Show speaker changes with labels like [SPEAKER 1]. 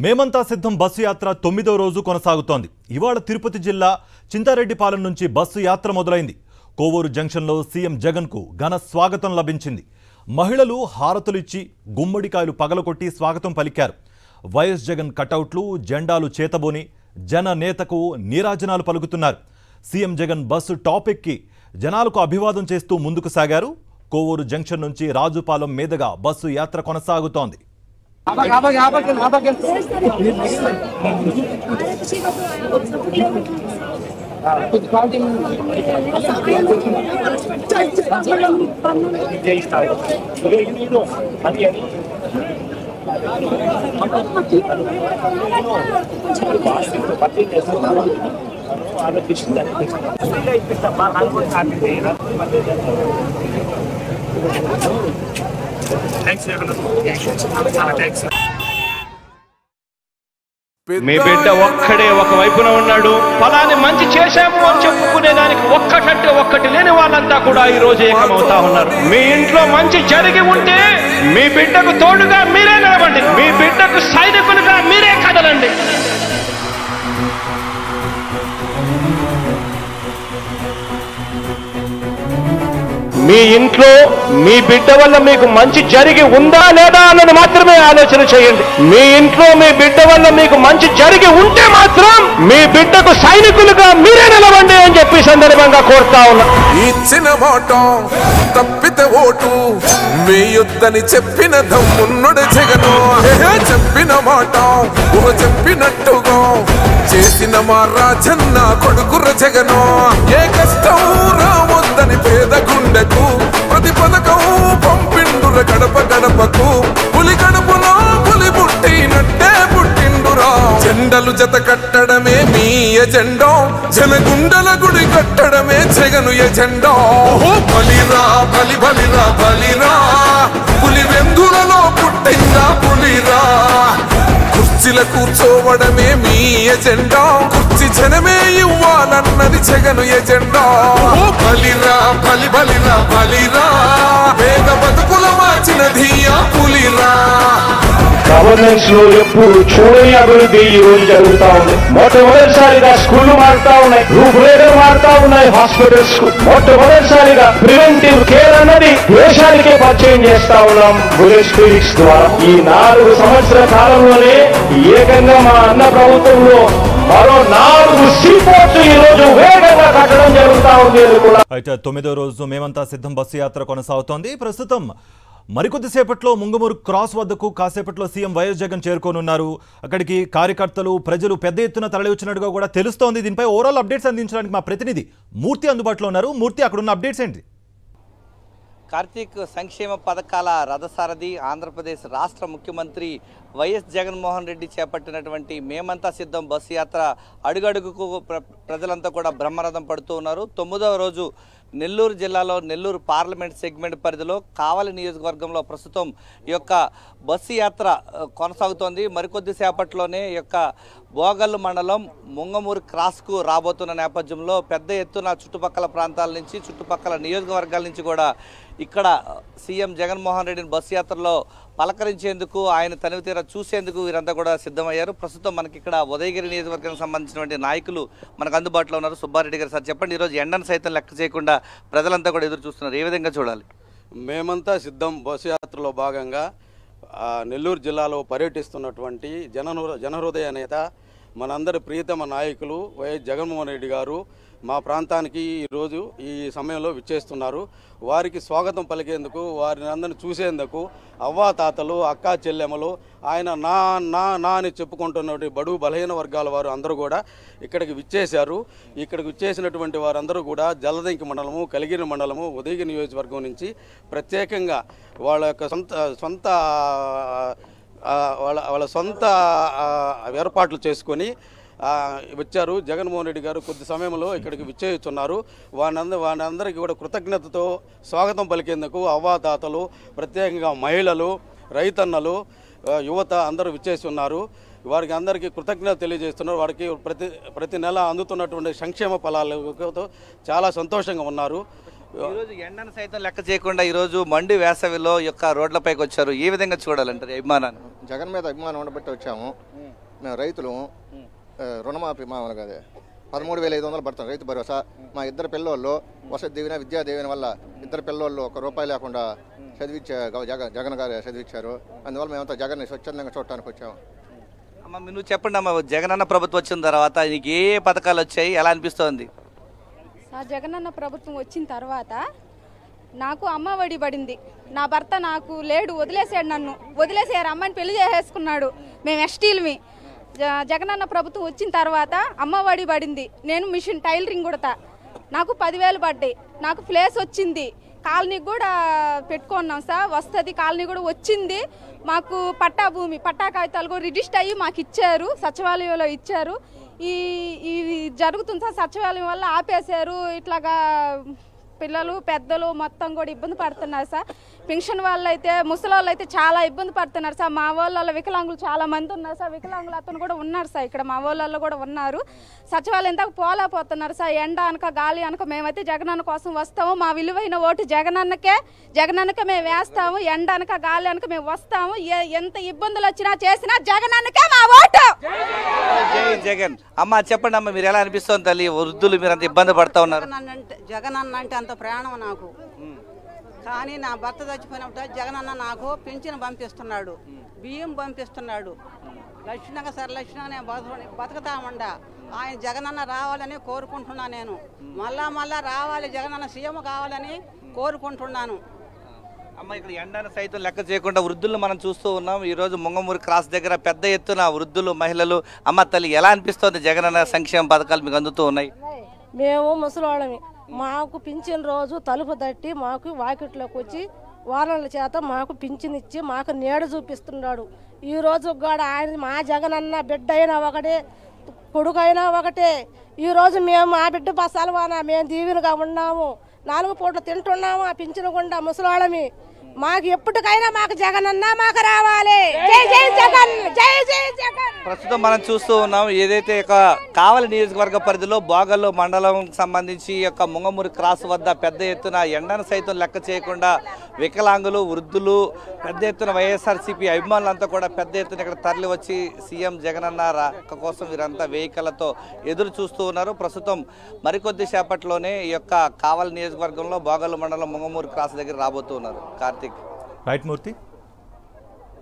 [SPEAKER 1] మేమంతా సిద్ధం బస్సు యాత్ర 9వ రోజు కొనసాగుతోంది. ఇవాళ తిరుపతి జిల్లా చింతారెడ్డిపాలెం నుంచి బస్సు యాత్ర మొదలైంది. కోవూరు జంక్షన్లో సీఎం జగన్కు ఘన స్వాగతం లభించింది. మహిళలు హారతులు ఇచ్చి గుమ్మడికాయలు పగలకొట్టి స్వాగతం పలికారు. వైఎస్ జగన్ కటౌట్లు జెండాలు చేతబోని జన నేతకు నీరాజనాలు పలుకుతున్నారు. సీఎం జగన్ బస్సు టాప్ ఎక్కి జనాలకు అభివాదం చేస్తూ ముందుకు సాగారు. కోవూరు జంక్షన్ నుంచి రాజుపాలెం మీదుగా బస్సు యాత్ర కొనసాగుతోంది.
[SPEAKER 2] మీ బిడ్డ ఒక్కడే ఒక వైపున ఉన్నాడు. ఫలాన్ని మంచి చేశాము అని చెప్పుకునే దానికి ఒక్కటంటే ఒక్కటి లేని వాళ్ళంతా కూడా ఈ రోజు ఏకమవుతా ఉన్నారు. మీ ఇంట్లో మంచి జరిగి ఉంటే మీ బిడ్డకు తోడుగా మీరే నిలబండి. మీ బిడ్డకు సైనికులుగా మీరే కదలండి. మీ ఇంట్లో మీ బిడ్డ వల్ల మీకు మంచి జరిగి ఉందా లేదా అన్నది మాత్రమే ఆలోచన చేయండి. మీ ఇంట్లో మీ బిడ్డ వల్ల మీకు మంచి జరిగి ఉంటే మాత్రం మీ బిడ్డకు సైనికులుగా మీరే నిలవండి అని చెప్పి సందర్భంగా కోరుతా ఉన్నా.
[SPEAKER 3] ఇచ్చిన మాట తప్పితే ఓటు వేయొద్దని చెప్పిన దమ్మున్నడు జగను. చెప్పిన మాట చెప్పినట్టుగా చేసిన మా రాజన్న కొడుకుర జగను. ఏ కష్టం రావద్దని పేద గుండెకు ప్రతి పథకం పంపిండుర గడప గడపకు. పులి గడపలో పులి పుట్టినట్టే పుట్టిండురా. జెండలు జత కట్టడమే మీ ఎజెండా. జనగుండల గుడి కట్టడమే జగను ఎజెండా. బలిరా బలి బలిరా బలిరా. పులి వెందులలో పుట్టిందా పులిరా. కుర్చీల కూర్చోవడమే మీ ఎజెండా. కుర్చీ జనమే ఇవ్వాలన్నది జగను ఎజెండా. బలిరా బలి బలిరా బలిరా. వేద బతుకుల మార్చినది ఆ పులిరా.
[SPEAKER 2] గవర్నెన్స్ లో ఎప్పుడు చూడని అభివృద్ధి ఈ రోజు జరుగుతా ఉంది. మొట్టమొదటిసారిగా స్కూళ్లు మారుతా ఉన్నాయి, రూపురేఖలు మారుతా ఉన్నాయి. హాస్పిటల్స్ కు మొట్టమొదటిసారిగా ప్రివెంటివ్ కేర్ అన్నది దేశానికే పరిచయం చేస్తా ఉన్నాం బుల్లెట్ క్లినిక్స్ ద్వారా. ఈ 4 సంవత్సరాల కాలంలోనే ఏకంగా మా అన్న ప్రభుత్వంలో మరో 4 సీపోర్ట్స్ ఈ రోజు వేగంగా కట్టడం జరుగుతా ఉంది.
[SPEAKER 1] అయితే 9వ రోజు మేమంతా సిద్ధం బస్సు యాత్ర కొనసాగుతోంది. ప్రస్తుతం మరికొద్దిసేపట్లో ముంగమూరు క్రాస్ వద్దకు కాసేపట్లో సీఎం వైఎస్ జగన్ చేరుకోనున్నారు. అక్కడికి కార్యకర్తలు ప్రజలు పెద్ద ఎత్తున తరలి వచ్చినట్టుగా కూడా తెలుస్తోంది. దీనిపై ఓవరాల్ అప్డేట్స్ అందించడానికి మా ప్రతినిధి మూర్తి అందుబాటులో ఉన్నారు. మూర్తి, అక్కడున్న అప్డేట్స్ ఏంటి?
[SPEAKER 4] కార్తీక్, సంక్షేమ పథకాల రథసారథి ఆంధ్రప్రదేశ్ రాష్ట్ర ముఖ్యమంత్రి వైఎస్ జగన్మోహన్ రెడ్డి చేపట్టినటువంటి మేమంతా సిద్ధం బస్సు యాత్ర అడుగడుగుకు ప్రజలంతా కూడా బ్రహ్మరథం పడుతూ ఉన్నారు. 9వ రోజు నెల్లూరు జిల్లాలో నెల్లూరు పార్లమెంట్ సెగ్మెంట్ పరిధిలో కావలి నియోజకవర్గంలో ప్రస్తుతం ఈ యొక్క బస్సు యాత్ర కొనసాగుతోంది. మరికొద్ది సేపట్లోనే ఈ యొక్క బోగల్లు మండలం ముంగమూరు క్రాస్కు రాబోతున్న నేపథ్యంలో పెద్ద ఎత్తున చుట్టుపక్కల ప్రాంతాల నుంచి చుట్టుపక్కల నియోజకవర్గాల నుంచి కూడా ఇక్కడ సీఎం జగన్మోహన్ రెడ్డిని బస్సు యాత్రలో పలకరించేందుకు, ఆయన తనివి తీర చూసేందుకు వీరంతా కూడా సిద్ధమయ్యారు. ప్రస్తుతం మనకి ఇక్కడ ఉదయగిరి నియోజకవర్గానికి సంబంధించినటువంటి నాయకులు మనకు అందుబాటులో ఉన్నారు. సుబ్బారెడ్డి గారు, సార్ చెప్పండి, ఈరోజు ఎండను సైతం లెక్క చేయకుండా ప్రజలంతా కూడా ఎదురు చూస్తున్నారు, ఏ విధంగా చూడాలి?
[SPEAKER 5] మేమంతా సిద్ధం బస్సు యాత్రలో భాగంగా నెల్లూరు జిల్లాలో పర్యటిస్తున్నటువంటి జనహృదయ నేత మనందరి ప్రియతమ నాయకులు వైఎస్ జగన్మోహన్ రెడ్డి గారు మా ప్రాంతానికి ఈరోజు ఈ సమయంలో విచ్చేస్తున్నారు. వారికి స్వాగతం పలికేందుకు, వారిని అందరిని చూసేందుకు అవ్వాతాతలు, అక్కా చెల్లెమ్మలు, ఆయన నా నా నా అని చెప్పుకుంటున్నటువంటి బడుగు బలహీన వర్గాల వారు అందరూ కూడా ఇక్కడికి విచ్చేశారు. ఇక్కడికి విచ్చేసినటువంటి వారందరూ కూడా జలదంకి మండలము, కలిగిరి మండలము, ఉదయగిరి నియోజకవర్గం నుంచి ప్రత్యేకంగా వాళ్ళ యొక్క సొంత ఏర్పాట్లు చేసుకొని వచ్చారు. జగన్మోహన్ రెడ్డి గారు కొద్ది సమయంలో ఇక్కడికి విచ్చేస్తున్నారు. వారందరికీ కూడా కృతజ్ఞతతో స్వాగతం పలికేందుకు అవ్వాతాతలు, ప్రత్యేకంగా మహిళలు, రైతన్నలు, యువత అందరూ విచ్చేసి ఉన్నారు. వారికి అందరికీ కృతజ్ఞత తెలియజేస్తున్నారు. వారికి ప్రతి నెల అందుతున్నటువంటి సంక్షేమ ఫలాలతో చాలా సంతోషంగా ఉన్నారు.
[SPEAKER 4] ఈరోజు ఎండను సైతం లెక్క చేయకుండా ఈరోజు మండు వేసవిలో యొక్క రోడ్లపైకి వచ్చారు. ఏ విధంగా చూడాలంటారు అభిమానాన్ని?
[SPEAKER 6] జగన్ మీద అభిమానం ఉండబట్టి వచ్చాము. మేము రైతులు రుణమాఫీ మామూలుగా 13,500 పడుతుంది రైతు భరోసా. మా ఇద్దరు పిల్లోళ్ళు వసతి దీవెన విద్యా దీవెన వల్ల ఇద్దరు పిల్లోళ్ళు ₹1 లేకుండా జగన్ గారు చదివించారు. అందువల్ల మేమంతా జగన్ స్వచ్ఛందంగా చూడటానికి వచ్చాము.
[SPEAKER 4] అమ్మ నువ్వు చెప్పండి అమ్మ, జగనన్న ప్రభుత్వం వచ్చిన తర్వాత నీకు ఏ పథకాలు వచ్చాయి, ఎలా అనిపిస్తోంది?
[SPEAKER 7] జగనన్న ప్రభుత్వం వచ్చిన తర్వాత నాకు అమ్మఒడి పడింది. నా భర్త నాకు లేడు, వదిలేసాడు, నన్ను వదిలేసారు, అమ్మాయిని పెళ్లి చేసేసుకున్నాడు. మేము ఎస్టీలమి. జగనన్న ప్రభుత్వం వచ్చిన తర్వాత అమ్మఒడి పడింది. నేను మిషన్ టైలరింగ్ కుడతా, నాకు 10,000 పడ్డాయి. నాకు ప్లేస్ వచ్చింది, కాలనీకి కూడా పెట్టుకున్నాం సార్, వస్తుంది కాలనీ కూడా వచ్చింది. మాకు పట్టా భూమి పట్టా కాగితాలు కూడా రిజిస్టర్ అయ్యి మాకు ఇచ్చారు, సచివాలయంలో ఇచ్చారు. ఈ జరుగుతుంది సార్, సచివాలయం వల్ల ఆపేశారు. ఇట్లాగా పిల్లలు పెద్దలు మొత్తం కూడా ఇబ్బంది పడుతున్నారు సార్. పెన్షన్ వాళ్ళు అయితే ముసలి వాళ్ళు అయితే చాలా ఇబ్బంది పడుతున్నారు సార్. మా వాళ్ళ వికలాంగులు చాలా మంది ఉన్నారు సార్. వికలాంగులు అతను కూడా ఉన్నారు సార్, ఇక్కడ మా వాళ్ళల్లో కూడా ఉన్నారు. సచివాలయం దాకా పోలేకపోతున్నారు సార్. ఎండ అనక గాలి అనక మేమైతే జగనన్న కోసం వస్తాము. మా విలువైన ఓటు జగనన్నకే మేము వేస్తాము. ఎండ అనక గాలి అనక మేము వస్తాము. ఎంత ఇబ్బందులు వచ్చినా చేసినా జగనన్నకే మా ఓటు.
[SPEAKER 4] జై జగన్. అమ్మ చెప్పండి అమ్మ, మీరు ఎలా అనిపిస్తుంది తల్లి? వృద్ధులు మీరు అంత ఇబ్బంది పడతా ఉన్నారు.
[SPEAKER 8] జగనన్న అంటే అంత ప్రాణం నాకు, కానీ నా భర్త చచ్చిపోయినప్పుడు జగనన్న నాకు పింఛను పంపిస్తున్నాడు, బియ్యం పంపిస్తున్నాడు. లక్షణంగా సరే లక్షణంగా బతుకుతామండా. ఆయన జగనన్న రావాలని కోరుకుంటున్నా. నేను మళ్ళా రావాలి, జగనన్న సీఎం కావాలని కోరుకుంటున్నాను.
[SPEAKER 4] అమ్మ ఇక్కడ ఎండను సైతం లెక్క చేయకుండా వృద్ధులు మనం చూస్తూ ఉన్నాం. ఈరోజు ముంగమూరు క్రాస్ దగ్గర పెద్ద ఎత్తున వృద్ధులు మహిళలు. అమ్మ తల్లి ఎలా అనిపిస్తుంది జగనన్న సంక్షేమ పథకాలు మీకు అందుతూ ఉన్నాయి?
[SPEAKER 9] మేము ముసలోళ్ళమి, మాకు పింఛన్ రోజు తలుపు తట్టి మాకు వాకిట్లోకి వచ్చి వానల చేత మాకు పింఛన్ ఇచ్చి మాకు నీడ చూపిస్తున్నాడు. ఈ రోజు కూడా ఆయన మా జగనన్న బిడ్డ అయినా ఒకటే, కొడుకు అయినా ఒకటే. ఈరోజు మేము ఆ బిడ్డ పసాలవాన మేము దీవెనగా ఉన్నాము, 4 పూటలు తింటున్నాము. ఆ పింఛను గుండా ముసలాళ్ళమి. మాకు ఎప్పటికైనా మాకు జగనన్న మాకు రావాలి. జై జై జగన్, జై జై జగన్.
[SPEAKER 4] ప్రస్తుతం మనం చూస్తూ ఉన్నాం ఏదైతే కావలి నియోజకవర్గ పరిధిలో బోగల్లో మండలం సంబంధించి యొక్క ముంగమూరు క్రాస్ వద్ద పెద్ద ఎత్తున ఎండను సైతం లెక్క చేయకుండా వికలాంగులు వృద్ధులు పెద్ద ఎత్తున వైఎస్ఆర్సీపీ అభిమానులంతా కూడా పెద్ద ఎత్తున ఇక్కడ తరలి వచ్చి సీఎం జగనన్న రాక కోసం వీరంతా వెహికల్లతో ఎదురు చూస్తూ ఉన్నారు. ప్రస్తుతం మరికొద్ది సేపట్లోనే ఈ యొక్క కావలి నియోజకవర్గంలో బోగల్లో మండలం ముంగమూరు క్రాస్ దగ్గర రాబోతున్నారు. కార్తీక్.
[SPEAKER 1] రైట్ మూర్తి.